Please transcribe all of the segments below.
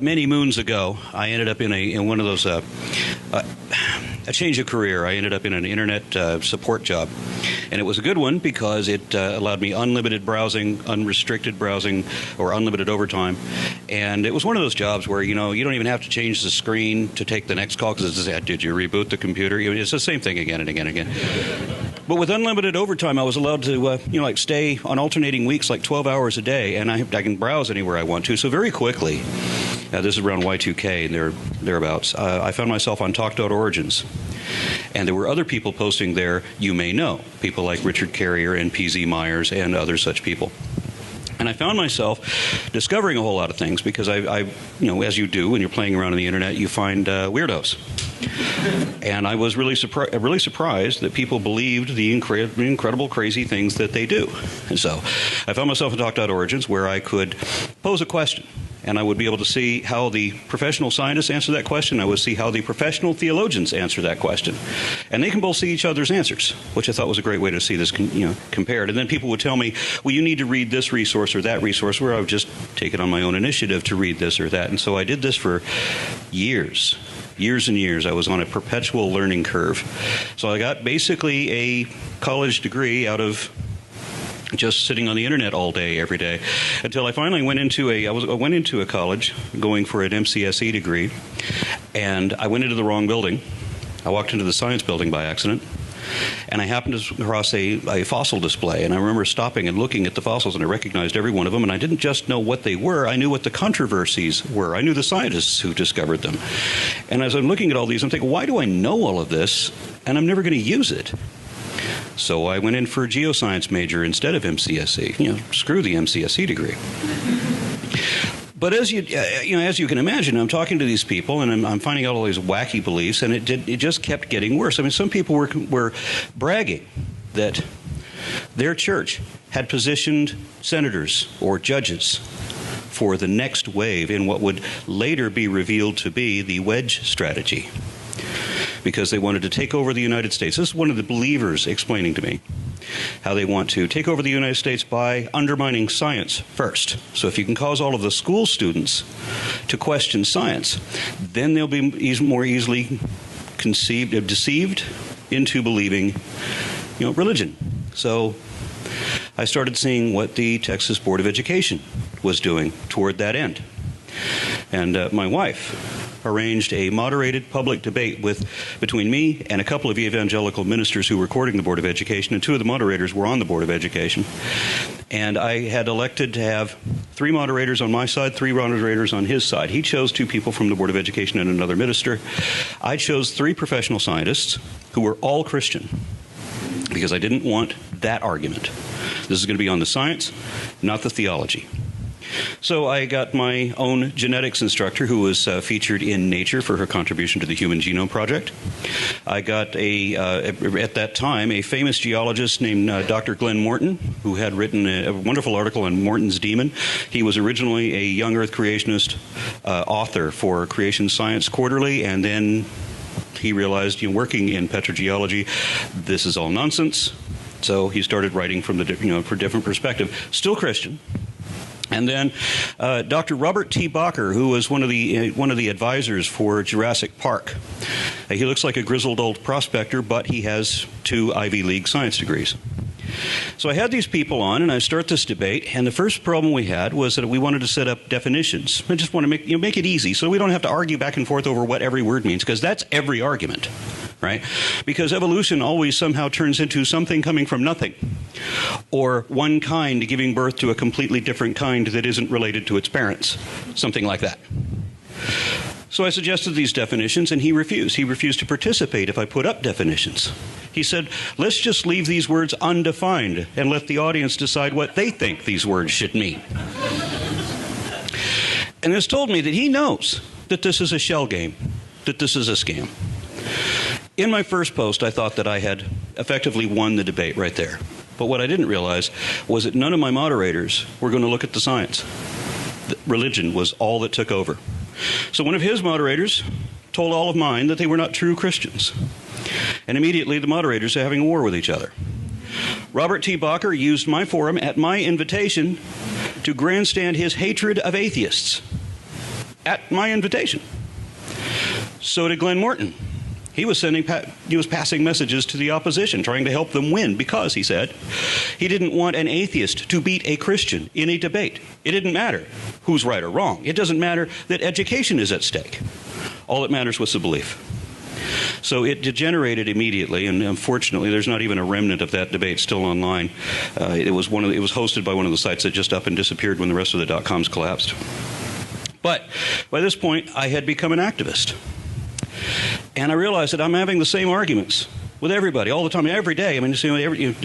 Many moons ago, I ended up in one of those a change of career. I ended up in an internet support job, and it was a good one because it allowed me unlimited browsing, unrestricted browsing, or unlimited overtime. And it was one of those jobs where you don't even have to change the screen to take the next call because it says, "Did you reboot the computer?" It's the same thing again and again and again. But with unlimited overtime, I was allowed to stay on alternating weeks, like 12 hours a day, and I can browse anywhere I want to. So very quickly, this is around Y2K and thereabouts, I found myself on Talk.Origins. And there were other people posting there you may know, people like Richard Carrier and P.Z. Myers and other such people. And I found myself discovering a whole lot of things because I as you do when you're playing around on the internet, you find weirdos. And I was really surprised that people believed the incredible, crazy things that they do. And so I found myself in Talk.Origins where I could pose a question. And I would be able to see how the professional scientists answer that question. I would see how the professional theologians answer that question. And they can both see each other's answers, which I thought was a great way to see this compared. And then people would tell me, well, you need to read this resource or that resource, where I would just take it on my own initiative to read this or that. And so I did this for years and years. I was on a perpetual learning curve. So I got basically a college degree out of just sitting on the internet all day, every day, until I finally went into a college going for an MCSE degree, and I went into the wrong building. I walked into the science building by accident, and I happened to cross a fossil display, and I remember stopping and looking at the fossils, and I recognized every one of them, and I didn't just know what they were, I knew what the controversies were. I knew the scientists who discovered them. And as I'm looking at all these, I'm thinking, why do I know all of this, and I'm never going to use it? So I went in for a geoscience major instead of MCSE. Screw the MCSE degree. But as you can imagine, I'm talking to these people, and I'm finding out all these wacky beliefs, and it just kept getting worse. I mean, some people were bragging that their church had positioned senators or judges for the next wave in what would later be revealed to be the wedge strategy, because they wanted to take over the United States. This is one of the believers explaining to me how they want to take over the United States by undermining science first. So if you can cause all of the school students to question science, then they'll be more easily deceived into believing, religion. So I started seeing what the Texas Board of Education was doing toward that end. And my wife arranged a moderated public debate between me and a couple of evangelical ministers who were courting the Board of Education, and two of the moderators were on the Board of Education. And I had elected to have 3 moderators on my side, 3 moderators on his side. He chose 2 people from the Board of Education and another minister. I chose 3 professional scientists who were all Christian, because I didn't want that argument. This is going to be on the science, not the theology. So I got my own genetics instructor who was featured in Nature for her contribution to the Human Genome Project. I got at that time, a famous geologist named Dr. Glenn Morton, who had written a wonderful article on Morton's Demon. He was originally a young Earth creationist author for Creation Science Quarterly, and then he realized, working in petrogeology, this is all nonsense. So he started writing from for different perspective. Still Christian. And then Dr. Robert T. Bacher, who was one of the advisors for Jurassic Park. He looks like a grizzled old prospector, but he has 2 Ivy League science degrees. So I had these people on, and I start this debate, and the first problem we had was that we wanted to set up definitions. I just want to make it easy so we don't have to argue back and forth over what every word means, because that's every argument, right? Because evolution always somehow turns into something coming from nothing, or one kind giving birth to a completely different kind that isn't related to its parents, something like that. So I suggested these definitions, and he refused. He refused to participate if I put up definitions. He said, let's just leave these words undefined and let the audience decide what they think these words should mean. And this told me that he knows that this is a shell game, that this is a scam. In my first post, I thought that I had effectively won the debate right there. But what I didn't realize was that none of my moderators were going to look at the science. Religion was all that took over. So one of his moderators told all of mine that they were not true Christians. And immediately the moderators are having a war with each other. Robert T. Bacher used my forum at my invitation to grandstand his hatred of atheists. at my invitation. So did Glenn Morton. He was passing messages to the opposition, trying to help them win, because, he said, he didn't want an atheist to beat a Christian in a debate. It didn't matter who's right or wrong. It doesn't matter that education is at stake. All that matters was the belief. So it degenerated immediately, and unfortunately, there's not even a remnant of that debate still online. It was hosted by one of the sites that just up and disappeared when the rest of the .coms collapsed. But by this point, I had become an activist. And I realized that I'm having the same arguments with everybody all the time, every day. I mean,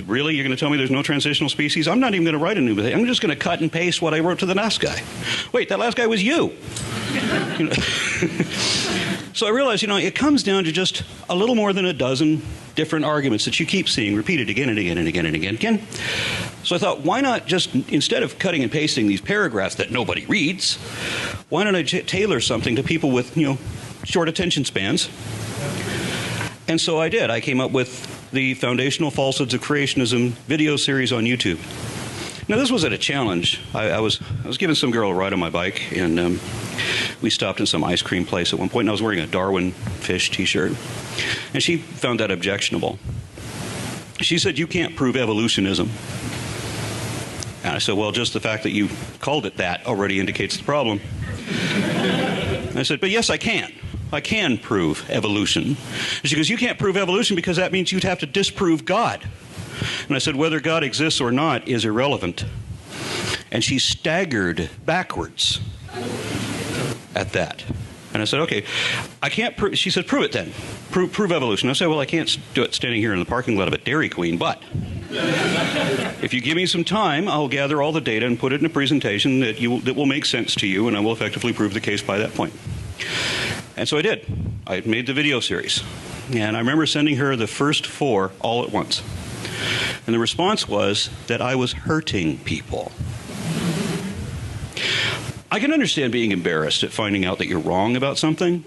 really, you're going to tell me there's no transitional species? I'm not even going to write a new thing. I'm just going to cut and paste what I wrote to the last guy. Wait, that last guy was you. So I realized, it comes down to just a little more than a dozen different arguments that you keep seeing repeated again and again and again and again. So I thought, why not just, instead of cutting and pasting these paragraphs that nobody reads, why don't I tailor something to people with, short attention spans? And so I did. I came up with the Foundational Falsehoods of Creationism video series on YouTube. Now, this wasn't a challenge. I was giving some girl a ride on my bike, and we stopped in some ice cream place at one point, and I was wearing a Darwin Fish t-shirt, and she found that objectionable. She said, "You can't prove evolutionism." And I said, "Well, just the fact that you called it that already indicates the problem." And I said, "But yes, I can. I can prove evolution." And she goes, "You can't prove evolution because that means you'd have to disprove God." And I said, "Whether God exists or not is irrelevant." And she staggered backwards at that. And I said, "Okay, I can't prove." She said, "Prove it then. Prove evolution." I said, "Well, I can't do it standing here in the parking lot of a Dairy Queen, but if you give me some time, I'll gather all the data and put it in a presentation that will make sense to you, and I will effectively prove the case by that point." And so I did. I made the video series. And I remember sending her the first 4 all at once. And the response was that I was hurting people. I can understand being embarrassed at finding out that you're wrong about something.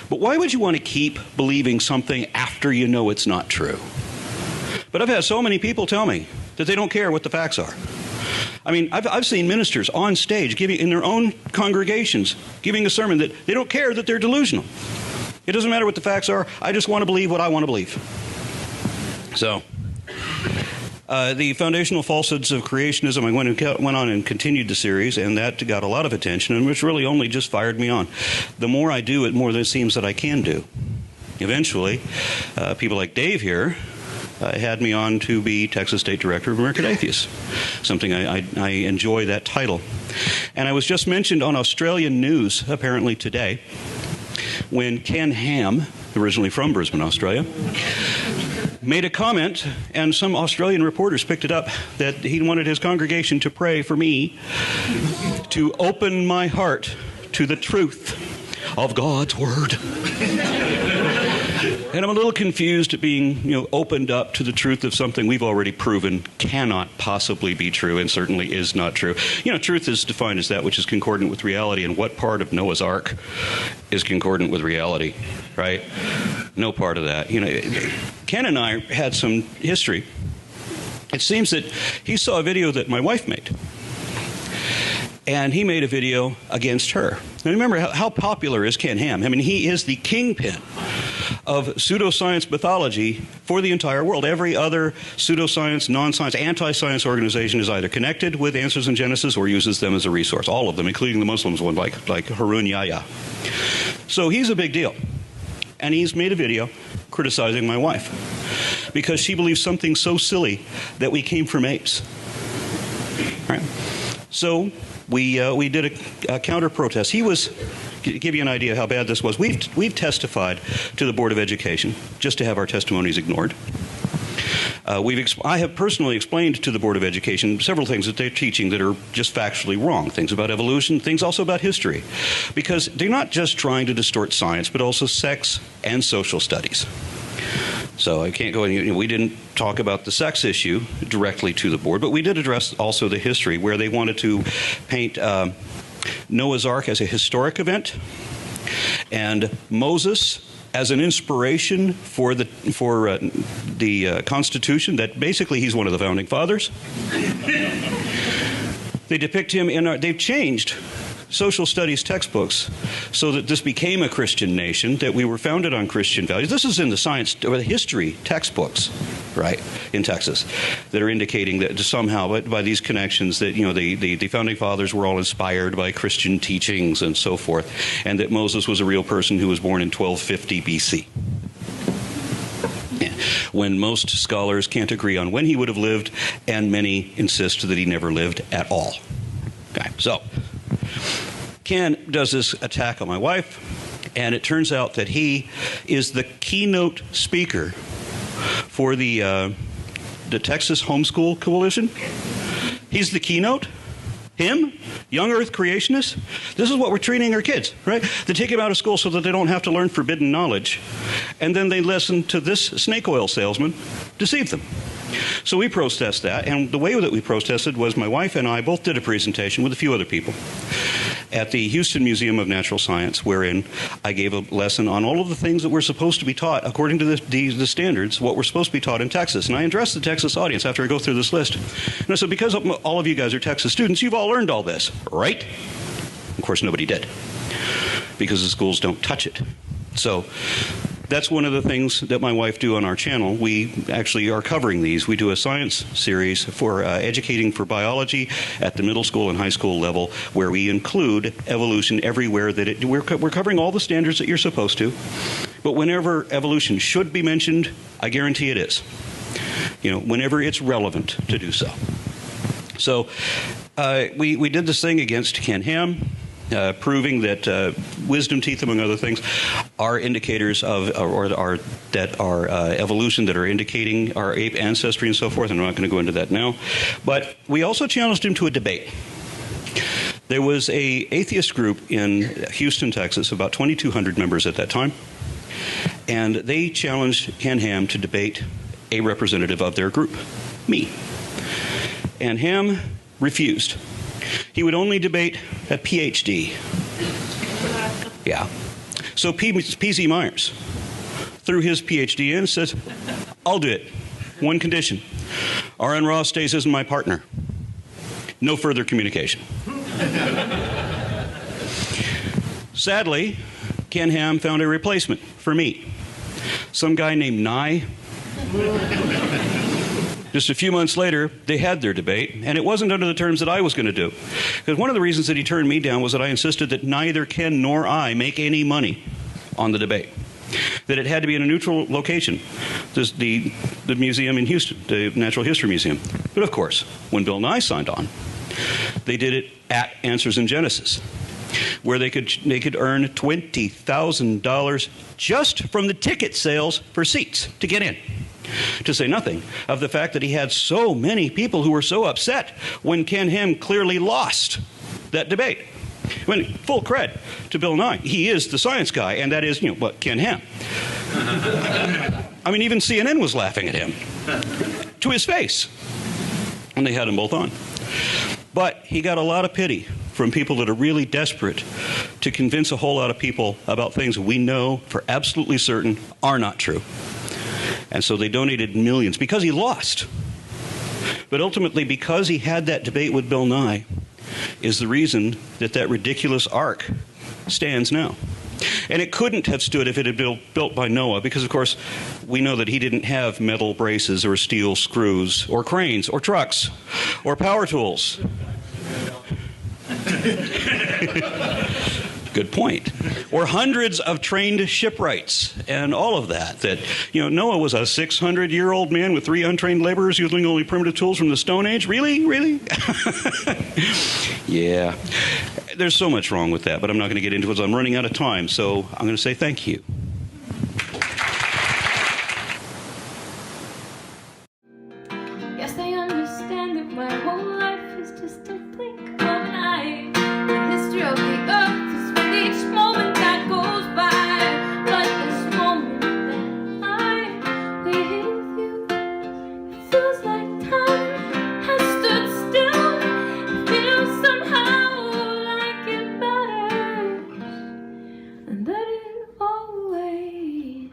But why would you want to keep believing something after you know it's not true? But I've had so many people tell me that they don't care what the facts are. I mean, I've seen ministers on stage giving, in their own congregations, giving a sermon that they don't care that they're delusional. It doesn't matter what the facts are. I just want to believe what I want to believe. So, the Foundational Falsehoods of Creationism, I went on and continued the series, and that got a lot of attention, and which really only just fired me on. The more I do it, more it seems that I can do. Eventually, people like Dave here had me on to be Texas State Director of American Atheists, something I enjoy that title. And I was just mentioned on Australian news, apparently today, when Ken Ham, originally from Brisbane, Australia, made a comment, and some Australian reporters picked it up, that he wanted his congregation to pray for me to open my heart to the truth of God's Word. And I'm a little confused at being, opened up to the truth of something we've already proven cannot possibly be true, and certainly is not true. Truth is defined as that which is concordant with reality, and what part of Noah's Ark is concordant with reality, right? No part of that. Ken and I had some history. It seems that he saw a video that my wife made, and he made a video against her. Now remember, how popular is Ken Ham? I mean, he is the kingpin of pseudoscience mythology for the entire world. Every other pseudoscience, non-science, anti-science organization is either connected with Answers in Genesis or uses them as a resource. All of them, including the Muslims one, like Harun Yahya. So he's a big deal. And he's made a video criticizing my wife because she believes something so silly that we came from apes. All right. So we did a counter protest. He was, to give you an idea how bad this was, we've testified to the Board of Education just to have our testimonies ignored. I have personally explained to the Board of Education several things that they're teaching that are just factually wrong. Things about evolution, things also about history. Because they're not just trying to distort science, but also sex and social studies. So I can't go in, we didn't talk about the sex issue directly to the board, but we did address also the history, where they wanted to paint Noah's Ark as a historic event and Moses as an inspiration for the Constitution, that basically he's one of the founding fathers. They depict him they've changed social studies textbooks so that this became a Christian nation, that we were founded on Christian values. This is in the science or the history textbooks, right, in Texas, that are indicating that somehow by these connections that, the founding fathers were all inspired by Christian teachings and so forth, and that Moses was a real person who was born in 1250 BC. When most scholars can't agree on when he would have lived, and many insist that he never lived at all. Okay, so Ken does this attack on my wife, and it turns out that he is the keynote speaker for the Texas Homeschool Coalition. He's the keynote. Him, young earth creationists, this is what we're treating our kids, right? They take them out of school so that they don't have to learn forbidden knowledge, and then they listen to this snake oil salesman deceive them. So we protest that, and the way that we protested was my wife and I both did a presentation with a few other people at the Houston Museum of Natural Science, wherein I gave a lesson on all of the things that we're supposed to be taught according to the standards, what we're supposed to be taught in Texas. And I addressed the Texas audience after I go through this list. And I said, because all of you guys are Texas students, you've all learned all this, right? Of course, nobody did, because the schools don't touch it. So that's one of the things that my wife do on our channel. We actually are covering these. We do a science series for educating for biology at the middle school and high school level, where we include evolution everywhere that we're covering all the standards that you're supposed to. But whenever evolution should be mentioned, I guarantee it is. Whenever it's relevant to do so. So we did this thing against Ken Ham. Proving that wisdom teeth, among other things, are indicators of, or that are evolution, that are indicating our ape ancestry and so forth, and I'm not going to go into that now. But we also challenged him to a debate. There was a atheist group in Houston, Texas, about 2,200 members at that time, and they challenged Ken Ham to debate a representative of their group, me. And Ham refused. He would only debate a PhD. Yeah. So P.Z. Myers threw his PhD in and says, I'll do it. One condition. Aron Ra stays as my partner. No further communication. Sadly, Ken Ham found a replacement for me. Some guy named Nye. Just a few months later, they had their debate, and it wasn't under the terms that I was going to do. Because one of the reasons that he turned me down was that I insisted that neither Ken nor I make any money on the debate. That it had to be in a neutral location, the museum in Houston, the Natural History Museum. But of course, when Bill Nye signed on, they did it at Answers in Genesis, where they could earn $20,000 just from the ticket sales for seats to get in. To say nothing of the fact that he had so many people who were so upset when Ken Ham clearly lost that debate. I mean, full cred to Bill Nye. He is the science guy, and that is, Ken Ham. I mean, even CNN was laughing at him to his face, and they had them both on. But he got a lot of pity from people that are really desperate to convince a whole lot of people about things we know for absolutely certain are not true. And so they donated millions because he lost. But ultimately, because he had that debate with Bill Nye, is the reason that ridiculous ark stands now. And it couldn't have stood if it had been built by Noah, because, of course, we know that he didn't have metal braces or steel screws or cranes or trucks or power tools. Good point. Or hundreds of trained shipwrights and all of that. That, Noah was a 600-year-old man with 3 untrained laborers using only primitive tools from the Stone Age? Really? Really? Yeah. There's so much wrong with that, but I'm not going to get into it. I'm running out of time, so I'm going to say thank you. Yes, I understand that my whole life is just a blink of an eye. The history of the earth is with each moment that goes by. But this moment that I'm with you, it feels like time has stood still. It feels somehow like it matters, and that it always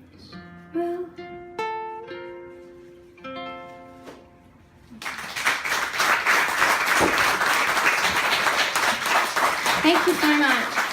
will. Thank you so much.